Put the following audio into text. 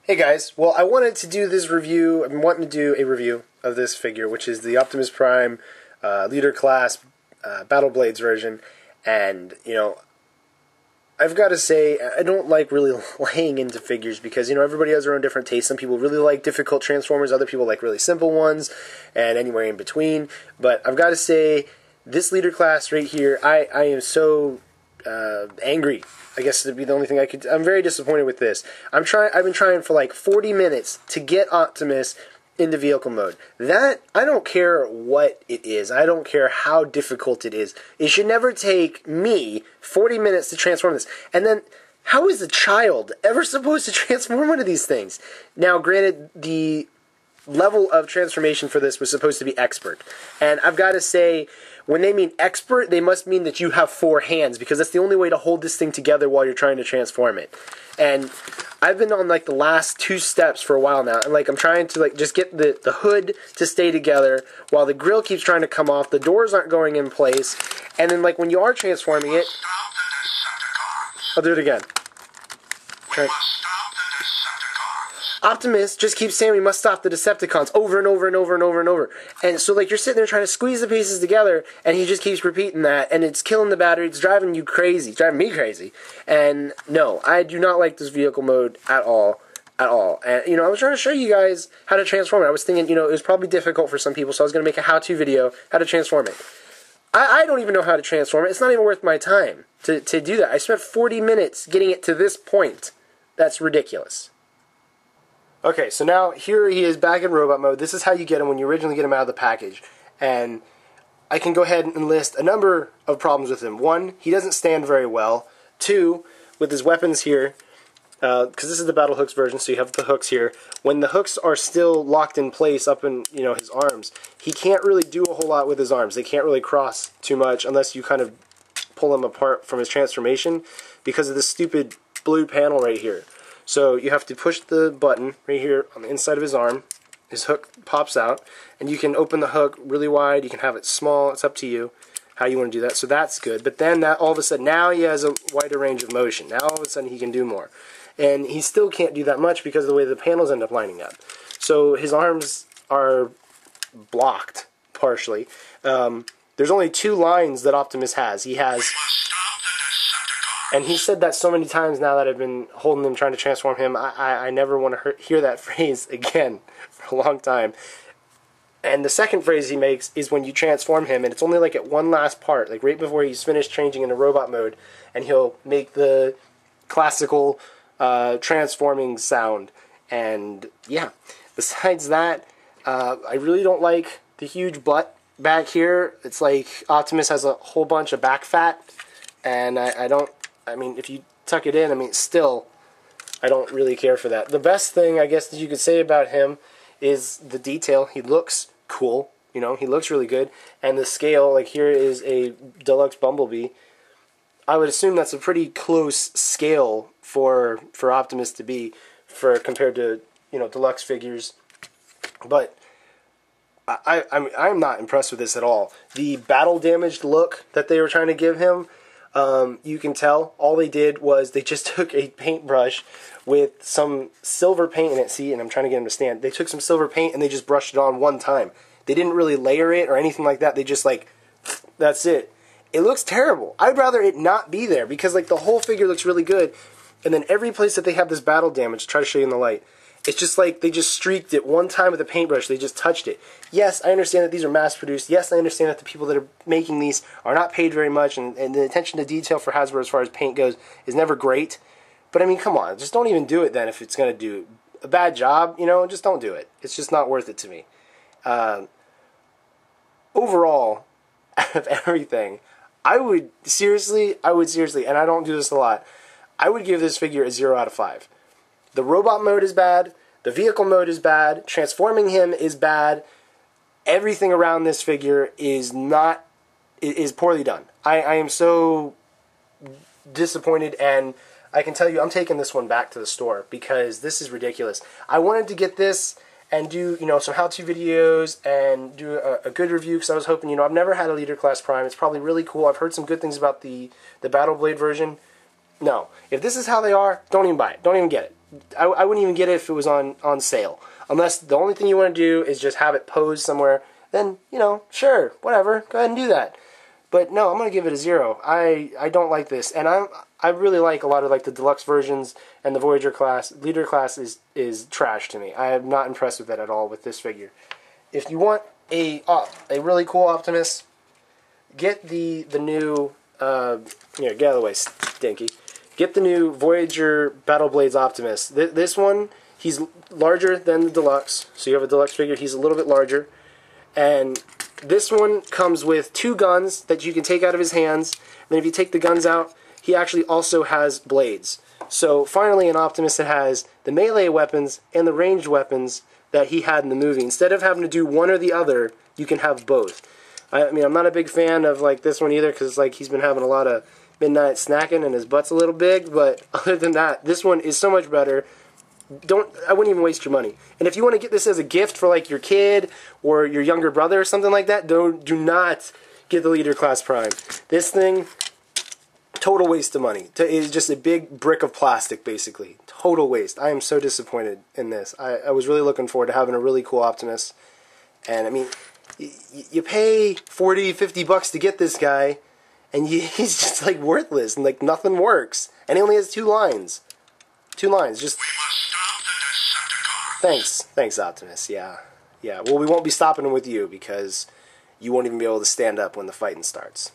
Hey guys, well I wanted to do this review, I'm wanting to do a review of this figure, which is the Optimus Prime Leader Class Battle Blades version, and, you know, I've got to say, I don't like really laying into figures because, you know, everybody has their own different tastes. Some people really like difficult Transformers, other people like really simple ones, and anywhere in between, but I've got to say, this Leader Class right here, I am so angry. I guess it'd be the only thing I could. I'm very disappointed with this. I've been trying for like 40 minutes to get Optimus into vehicle mode. That, I don't care what it is. I don't care how difficult it is. It should never take me 40 minutes to transform this. And then, how is a child ever supposed to transform one of these things? Now, granted, the level of transformation for this was supposed to be expert. And I've got to say, when they mean expert, they must mean that you have 4 hands, because that's the only way to hold this thing together while you're trying to transform it. And I've been on like the last 2 steps for a while now, and like I'm trying to like just get the hood to stay together while the grill keeps trying to come off, the doors aren't going in place, and then like when you are transforming it, I'll do it again. Optimus just keeps saying we must stop the Decepticons over and over and over and over and over. And so like you're sitting there trying to squeeze the pieces together, and he just keeps repeating that, and it's killing the battery, it's driving you crazy, it's driving me crazy. And no, I do not like this vehicle mode at all. And, you know, I was trying to show you guys how to transform it. I was thinking, you know, it was probably difficult for some people, so I was going to make a how-to video, how to transform it. I don't even know how to transform it. It's not even worth my time to do that. I spent 40 minutes getting it to this point. That's ridiculous. Okay, so now here he is back in robot mode. This is how you get him when you originally get him out of the package. And I can go ahead and list a number of problems with him. 1, he doesn't stand very well. 2, with his weapons here, because this is the battle hooks version, so you have the hooks here. When the hooks are still locked in place up in, you know, his arms, he can't really do a whole lot with his arms. They can't really cross too much unless you kind of pull him apart from his transformation because of this stupid blue panel right here. So you have to push the button right here on the inside of his arm. His hook pops out, and you can open the hook really wide. You can have it small. It's up to you how you want to do that. So that's good. But then that all of a sudden, now he has a wider range of motion. Now all of a sudden he can do more. And he still can't do that much because of the way the panels end up lining up. So his arms are blocked partially. There's only 2 lines that Optimus has. He has... And he said that so many times now that I've been holding him, trying to transform him. I never want to hear that phrase again for a long time. And the second phrase he makes is when you transform him, and it's only like at one last part, like right before he's finished changing into robot mode, and he'll make the classical transforming sound. And yeah, besides that, I really don't like the huge butt back here. It's like Optimus has a whole bunch of back fat, and I mean, if you tuck it in, I mean, still, I don't really care for that. The best thing, I guess, that you could say about him is the detail. He looks cool, you know, he looks really good. And the scale, like here is a deluxe Bumblebee. I would assume that's a pretty close scale for Optimus to be compared to, you know, deluxe figures. But I'm not impressed with this at all. The battle damaged look that they were trying to give him, you can tell all they did was they just took a paintbrush with some silver paint in it. See, and I'm trying to get him to stand. They took some silver paint and they just brushed it on one time. They didn't really layer it or anything like that. They just like, that's it. It looks terrible. I'd rather it not be there because like the whole figure looks really good. And then every place that they have this battle damage, try to show you in the light, it's just like they just streaked it one time with a paintbrush. They just touched it. Yes, I understand that these are mass-produced. Yes, I understand that the people that are making these are not paid very much, and the attention to detail for Hasbro as far as paint goes is never great. But, I mean, come on. Just don't even do it then if it's going to do a bad job. You know, just don't do it. It's just not worth it to me. Overall, out of everything, I would seriously, and I don't do this a lot, I would give this figure a 0 out of 5. The robot mode is bad, the vehicle mode is bad, transforming him is bad, everything around this figure is poorly done. I am so disappointed, and I can tell you I'm taking this one back to the store because this is ridiculous. I wanted to get this and do, you know, some how-to videos and do a good review because I was hoping, you know, I've never had a Leader Class Prime. It's probably really cool. I've heard some good things about the Battle Blade version. No. If this is how they are, don't even buy it. Don't even get it. I wouldn't even get it if it was on sale. Unless the only thing you want to do is just have it posed somewhere, then, you know, sure, whatever, go ahead and do that. But no, I'm going to give it a 0. I don't like this, and I really like a lot of like the deluxe versions, and the Voyager class. Leader class is trash to me. I am not impressed with that at all with this figure. If you want a really cool Optimus, get the new here, get out of the way, Stinky. Get the new Voyager Battle Blades Optimus. This one, he's larger than the deluxe, so you have a deluxe figure. He's a little bit larger, and this one comes with 2 guns that you can take out of his hands. Then if you take the guns out, he actually also has blades. So finally an Optimus that has the melee weapons and the ranged weapons that he had in the movie. Instead of having to do one or the other, you can have both. I mean, I'm not a big fan of like this one either, because like he's been having a lot of midnight snacking and his butt's a little big, but other than that, this one is so much better. I wouldn't even waste your money. And if you want to get this as a gift for like your kid or your younger brother or something like that, do not get the Leader Class Prime. This thing, total waste of money. It's just a big brick of plastic, basically. Total waste. I am so disappointed in this. I was really looking forward to having a really cool Optimus. And I mean, you pay 40, 50 bucks to get this guy, and he's just like worthless, and like nothing works. And he only has 2 lines. 2 lines, just... Thanks, Optimus. Yeah. Well, we won't be stopping him with you because you won't even be able to stand up when the fighting starts.